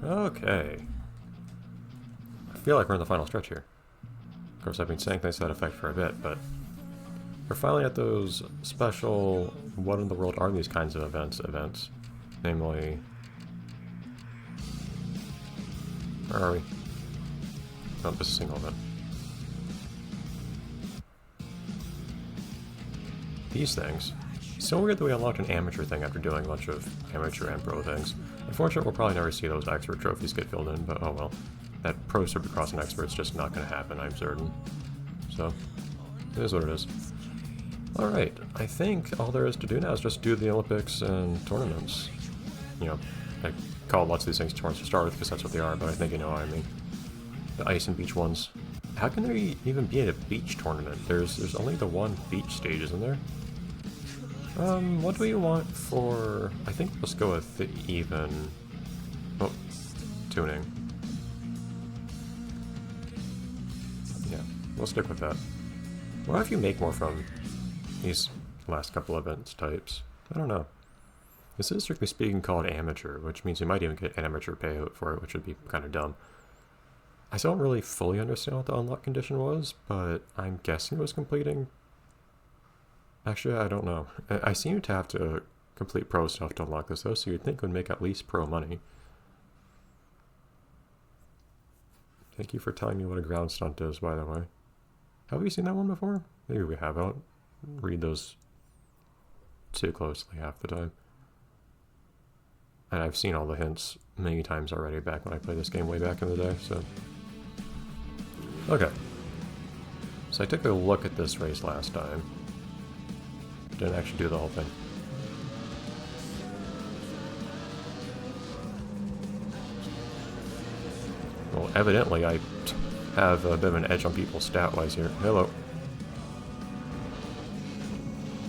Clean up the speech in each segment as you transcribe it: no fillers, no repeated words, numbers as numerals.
Okay. I feel like we're in the final stretch here. Of course, I've been saying things to that effect for a bit, but we're finally at those special what in the world are these kinds of events. Namely... Where are we? Oh, this is a single event. These things. So weird that we unlocked an amateur thing after doing a bunch of amateur and pro things. Unfortunately, we'll probably never see those expert trophies get filled in, but oh well. That pro Supercross and expert's just not going to happen, I'm certain. So, it is what it is. Alright, I think all there is to do now is just do the Olympics and tournaments. You know, I call lots of these things tournaments to start with because that's what they are, but I think you know what I mean. The ice and beach ones. How can there even be a beach tournament? There's only the one beach stage, isn't there? What do we want for... I think let's go with the even... Oh, tuning. Yeah, we'll stick with that. What if you make more from these last couple events types? I don't know. This is strictly speaking called amateur, which means you might even get an amateur payout for it, which would be kind of dumb. I don't really fully understand what the unlock condition was, but I'm guessing it was completing... Actually, I don't know. I seem to have to complete pro stuff to unlock this though, so you'd think it would make at least pro money. Thank you for telling me what a ground stunt is, by the way. Have we seen that one before? Maybe we have. I don't read those too closely half the time. And I've seen all the hints many times already back when I played this game way back in the day, so... Okay. So I took a look at this race last time. Didn't actually do the whole thing. Well, evidently I have a bit of an edge on people stat-wise here. Hello.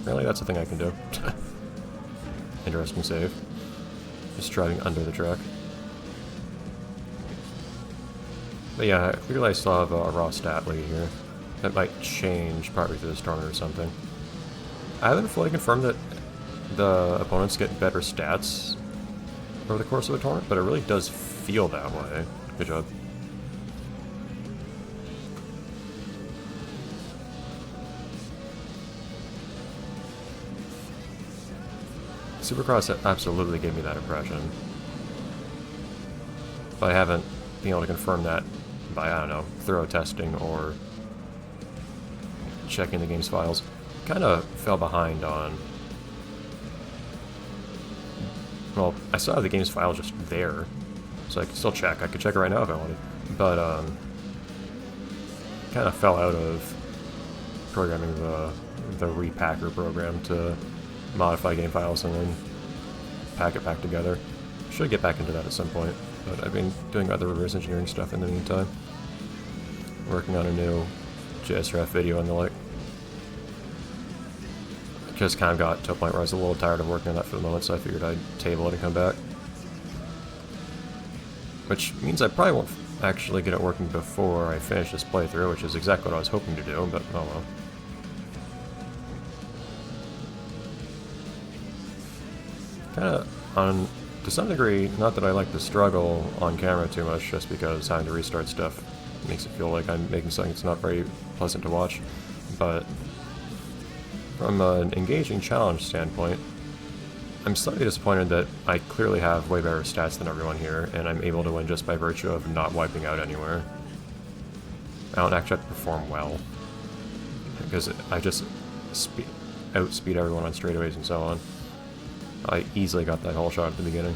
Really, that's the thing I can do. Interesting save. Just driving under the track. But yeah, clearly I still have a raw stat lead here. That might change partly through this tournament or something. I haven't fully confirmed that the opponents get better stats over the course of a tournament, but it really does feel that way. Good job. Supercross absolutely gave me that impression. But I haven't been able to confirm that by, I don't know, thorough testing or checking the game's files. Kind of fell behind on... Well, I still have the game's file just there, so I can still check. I could check it right now if I wanted. But, kind of fell out of programming the repacker program to modify game files and then pack it back together. Should get back into that at some point, but I've been doing other reverse engineering stuff in the meantime. Working on a new JSRF video and the like. Just kind of got to a point where I was a little tired of working on that for the moment, so I figured I'd table it and come back. Which means I probably won't actually get it working before I finish this playthrough, which is exactly what I was hoping to do, but oh well. Kinda, to some degree, not that I like to struggle on camera too much, just because having to restart stuff makes it feel like I'm making something that's not very pleasant to watch, but from an engaging challenge standpoint, I'm slightly disappointed that I clearly have way better stats than everyone here, and I'm able to win just by virtue of not wiping out anywhere. I don't actually have to perform well, because I just outspeed everyone on straightaways and so on. I easily got that whole shot at the beginning.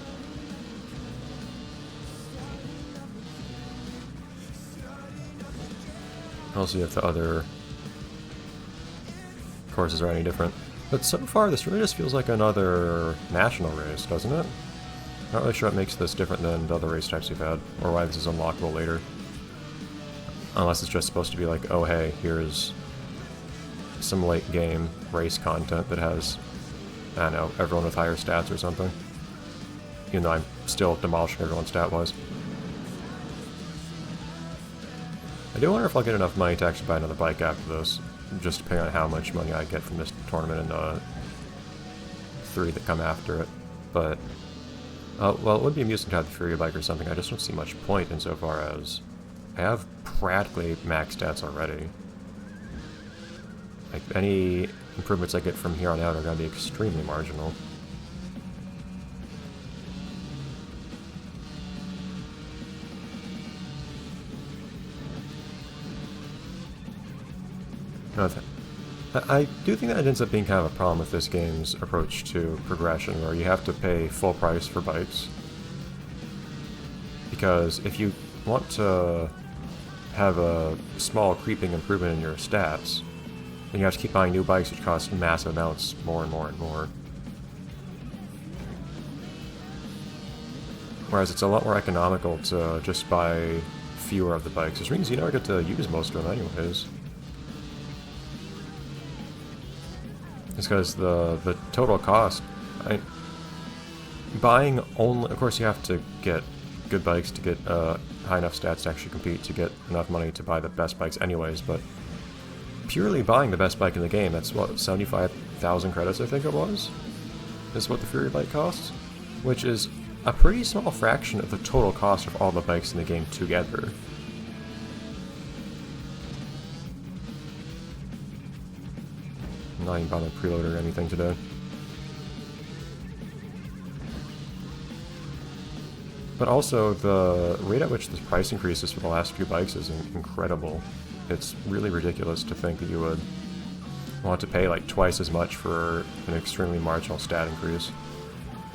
I'll see if the other courses are any different. But so far, this really just feels like another national race, doesn't it? Not really sure what makes this different than the other race types we've had, or why this is unlockable later. Unless it's just supposed to be like, oh hey, here's some late game race content that has, I don't know, everyone with higher stats or something. Even though I'm still demolishing everyone stat-wise. I do wonder if I'll get enough money to actually buy another bike after this, just depending on how much money I get from this tournament and 3 that come after it. But Well, it would be amusing to have the Fury Bike or something. I just don't see much point insofar as I have practically max stats already. Like, any improvements I get from here on out are going to be extremely marginal. No, I do think that ends up being kind of a problem with this game's approach to progression, where you have to pay full price for bikes. Because if you want to have a small creeping improvement in your stats, then you have to keep buying new bikes, which cost massive amounts more and more and more. Whereas it's a lot more economical to just buy fewer of the bikes, which means you never get to use most of them anyways. It's because the total cost, buying only, of course you have to get good bikes to get high enough stats to actually compete, to get enough money to buy the best bikes anyways, but purely buying the best bike in the game, that's what, 75,000 credits I think it was, is what the Fury bike costs, which is a pretty small fraction of the total cost of all the bikes in the game together. I'm not even bothering preload or anything today. But also, the rate at which the price increases for the last few bikes is incredible. It's really ridiculous to think that you would want to pay like twice as much for an extremely marginal stat increase.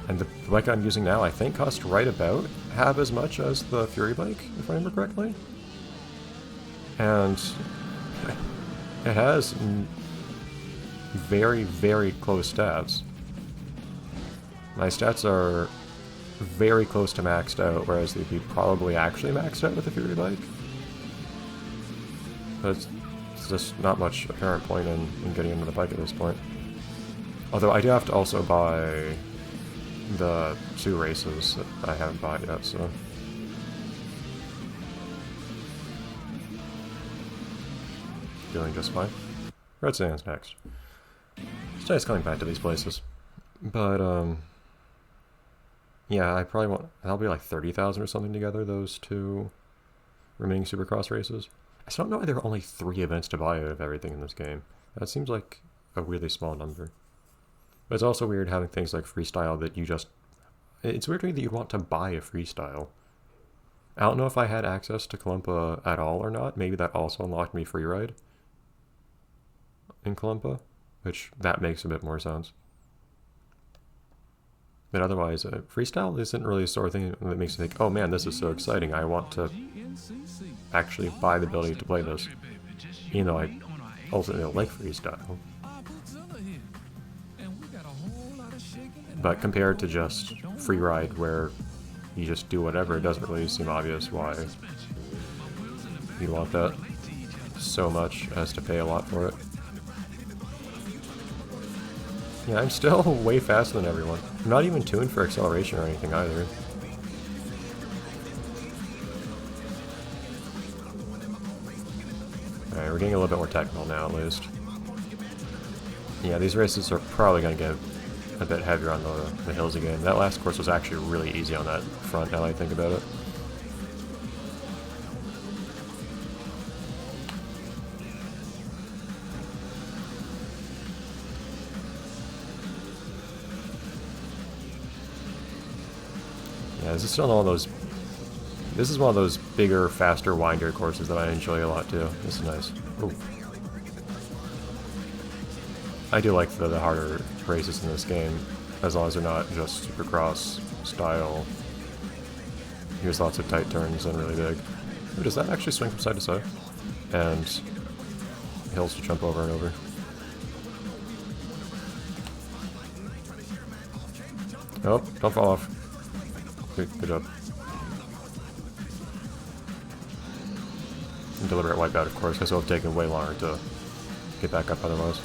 And the bike I'm using now, I think, costs right about half as much as the Fury bike, if I remember correctly. And it has very, very close stats. My stats are very close to maxed out, whereas they'd be probably actually maxed out with the Fury bike. But it's just not much apparent point in getting into the bike at this point. Although I do have to also buy the 2 races that I haven't bought yet, so... Doing just fine. Red Sand's next. It's nice coming back to these places. But, yeah, I probably want... That'll be like 30,000 or something together, those 2 remaining Supercross races. I still don't know why there are only 3 events to buy out of everything in this game. That seems like a really small number. But it's also weird having things like freestyle that you just... It's weird to me that you'd want to buy a freestyle. I don't know if I had access to Kalumpa at all or not. Maybe that also unlocked me freeride in Kalumpa, which that makes a bit more sense. But otherwise, freestyle isn't really the sort of thing that makes you think, oh man, this is so exciting, I want to actually buy the ability to play this. Even though I ultimately like freestyle. But compared to just freeride, where you just do whatever, it doesn't really seem obvious why you want that so much as to pay a lot for it. Yeah, I'm still way faster than everyone. I'm not even tuned for acceleration or anything either. Alright, we're getting a little bit more technical now at least. Yeah, these races are probably going to get a bit heavier on the hills again. That last course was actually really easy on that front, now that I think about it. Yeah, this is still one of those... This is one of those bigger, faster, windier courses that I enjoy a lot too. This is nice. Ooh. I do like the harder races in this game, as long as they're not just Supercross style. Here's lots of tight turns and really big. Ooh, does that actually swing from side to side? And hills to jump over and over. Nope, don't fall off. Good job. And deliberate wipeout, of course, because it would have taken way longer to get back up otherwise.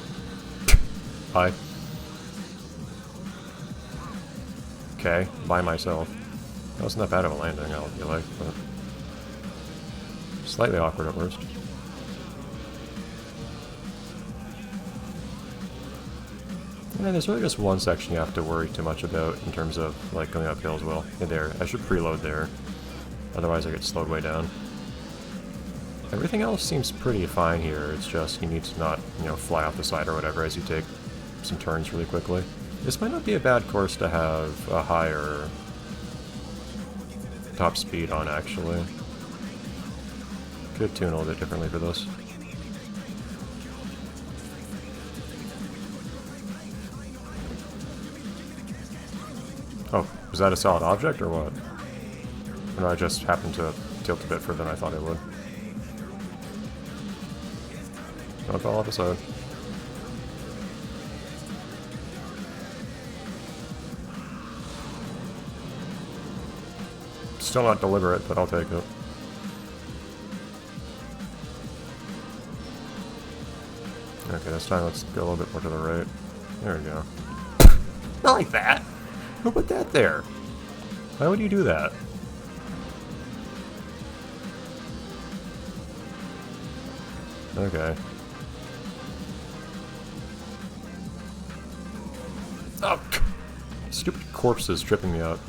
Bye. Okay, by myself. That wasn't that bad of a landing, I'll be like, but slightly awkward at worst. And there's really just one section you have to worry too much about in terms of like going uphill as well. Yeah, there, I should preload there. Otherwise I get slowed way down. Everything else seems pretty fine here, it's just you need to not, you know, fly off the side or whatever as you take some turns really quickly. This might not be a bad course to have a higher top speed on, actually. Could tune a little bit differently for this. Oh, was that a solid object or what? Or no, I just happened to tilt a bit further than I thought it would. Don't fall off the side. Still not deliberate, but I'll take it. Okay, this time let's go a little bit more to the right. There we go. Not like that! Who put that there? Why would you do that? Okay. Oh! Stupid corpses tripping me up.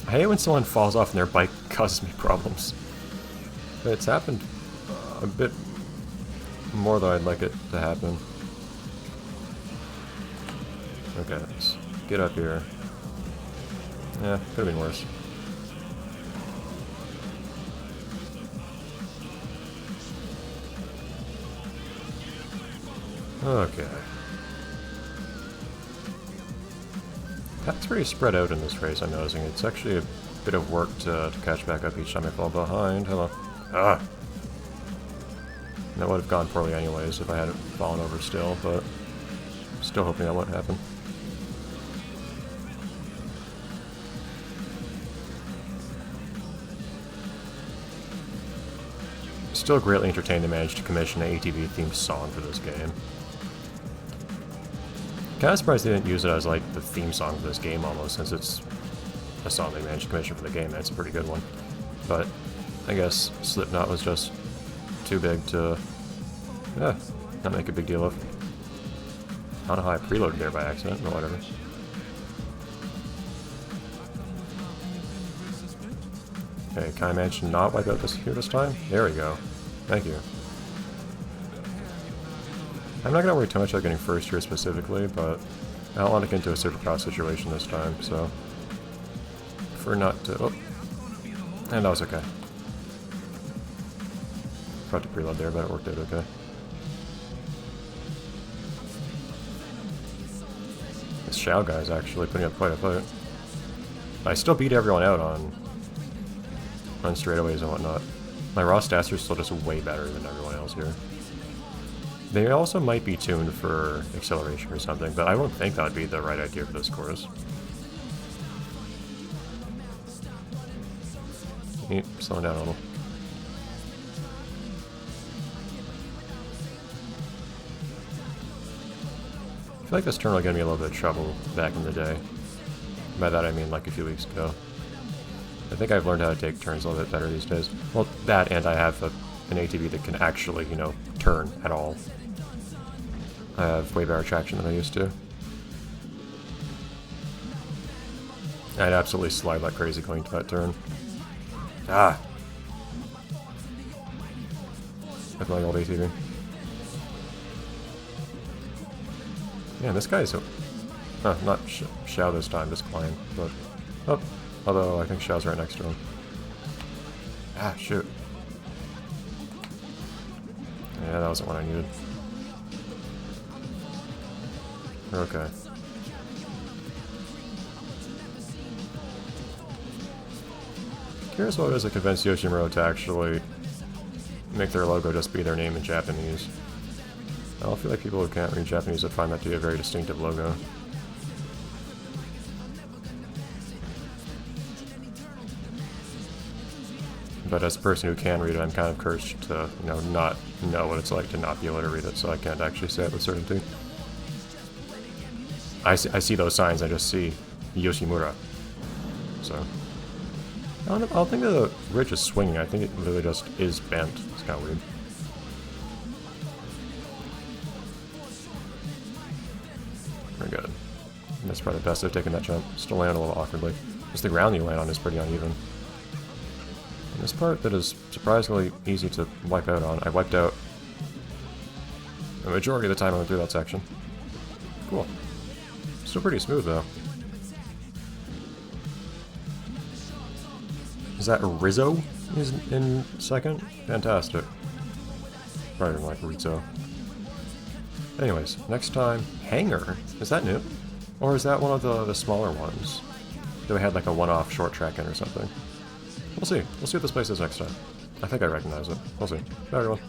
I hate when someone falls off and their bike causes me problems. It's happened a bit more than I'd like it to happen. Okay, let's get up here. Yeah, could have been worse. Okay. That's pretty spread out in this race, I'm noticing. It's actually a bit of work to catch back up each time I fall behind. Hello. Ah! That would have gone poorly anyways if I hadn't fallen over still, but still hoping that won't happen. Still greatly entertained to manage to commission an ATV themed song for this game. Kind of surprised they didn't use it as like the theme song for this game almost, since it's a song they managed to commission for the game. That's a pretty good one. But I guess Slipknot was just too big to not make a big deal of. I don't know how I preloaded there by accident, but whatever. Okay, can I manage to not wipe out this here this time? There we go. Thank you. I'm not gonna worry too much about getting first here specifically, but I don't want to get into a supercross situation this time, so prefer not to. Oh, and that was okay. Forgot to preload there, but it worked out okay. This Shao guy's actually putting up quite a fight. I still beat everyone out on straightaways and whatnot. My raw stats are still just way better than everyone else here. They also might be tuned for acceleration or something, but I don't think that would be the right idea for this course. Slow down a little. I feel like this turn will get me a little bit of trouble back in the day. By that I mean like a few weeks ago. I think I've learned how to take turns a little bit better these days. Well, that and I have an ATV that can actually, you know, turn at all. I have way better traction than I used to. I'd absolutely slide like crazy going to that turn. Ah! With my old ATV. Man, this guy's... not Shao this time, this client, but... Oh, although I think Shao's right next to him. Ah, shoot. Yeah, that wasn't what I needed. Okay. Curious what it is that convinced Yoshimura to actually make their logo just be their name in Japanese. I don't feel like people who can't read Japanese would find that to be a very distinctive logo. But as a person who can read it, I'm kind of cursed to, you know, not know what it's like to not be able to read it, so I can't actually say it with certainty. I see those signs, I just see Yoshimura. So, I don't think the ridge is swinging, I think it literally just is bent. It's kind of weird. That's probably the best I've taken that jump. Still landed a little awkwardly. Just the ground you land on is pretty uneven. And this part that is surprisingly easy to wipe out on, I wiped out the majority of the time I went through that section. Cool. Still pretty smooth though. Is that Rizzo is in second? Fantastic. Probably like Rizzo. Anyways, next time, Hangar. Is that new? Or is that one of the smaller ones? Do we had like a one-off short track in or something? We'll see. We'll see what this place is next time. I think I recognize it. We'll see. Bye everyone.